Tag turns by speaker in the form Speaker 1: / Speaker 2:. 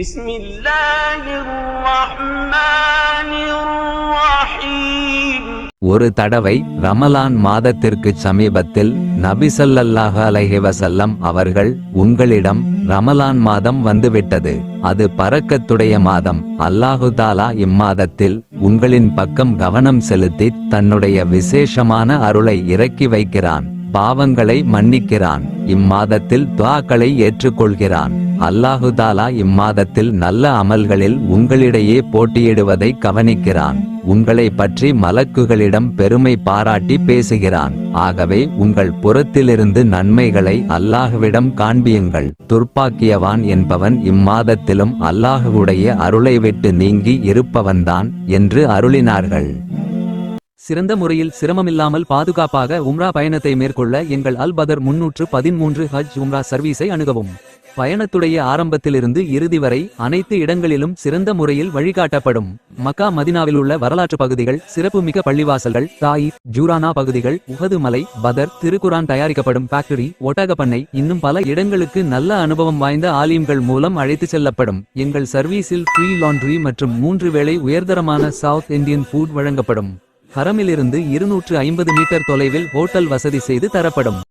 Speaker 1: بسم الله الرحمن الرحيم.
Speaker 2: ஒரு தடவை ரமலான் மாதத்திற்கு சமீபத்தில் நபி ஸல்லல்லாஹு அலைஹி வஸல்லம் அவர்கள், உங்களிடம் ரமலான் மாதம் வந்துவிட்டது, அது பரக்கத்துடைய மாதம், அல்லாஹு தஆலா இம்மாதத்தில் உங்களின் பக்கம் கவனம் செலுத்தி தன்னுடைய விசேஷமான அருளை இறக்கி வைக்கிறான், பாவங்களை மன்னிக்கிறான், இம்மாதத்தில் துஆக்களை ஏற்றுக்கொள்கிறான். அல்லாஹு தஆலா இம்மாதத்தில் நல்ல அமல்களில் உங்களிடையே போட்டியிடுவதை கவனிக்கிறான், உங்களை பற்றி மலக்குகளிடம் பெருமை பாராட்டி பேசுகிறான். ஆகவே உங்கள் புறத்திலிருந்து நன்மைகளை அல்லாஹ்விடம் காண்பியுங்கள். துர்ப்பாக்கியவான் என்பவன் இம்மாதத்திலும் அல்லாஹ்வுடைய அருளை விட்டு நீங்கி இருப்பவன்தான் என்று அருளினார்கள்.
Speaker 3: சிறந்த முறையில் சிரமமில்லாமல் பாதுகாப்பாக உம்ரா பயணத்தை மேற்கொள்ள எங்கள் அல் பதர் 313 ஹஜ் உம்ரா சர்வீஸை அணுகவும். பயணத்துடைய ஆரம்பத்திலிருந்து இறுதி வரை அனைத்து இடங்களிலும் சிறந்த முறையில் வழிகாட்டப்படும். மக்கா மதினாவில் உள்ள வரலாற்று பகுதிகள், சிறப்புமிக்க பள்ளிவாசல்கள், தாயிஃப், ஜூரானா பகுதிகள், உஹது மலை, பதர், திருக்குரான் தயாரிக்கப்படும் ஃபேக்டரி, ஒட்டகப்பண்ணை, இன்னும் பல இடங்களுக்கு நல்ல அனுபவம் வாய்ந்த ஆலிம்கள் மூலம் அழைத்து செல்லப்படும். எங்கள் சர்வீஸில் ஃப்ரீ லாண்ட்ரி மற்றும் 3 வேளை உயர்தரமான சவுத் இந்தியன் ஃபுட் வழங்கப்படும். ஹரமிலிருந்து 250 மீட்டர் தொலைவில் ஹோட்டல் வசதி செய்து தரப்படும்.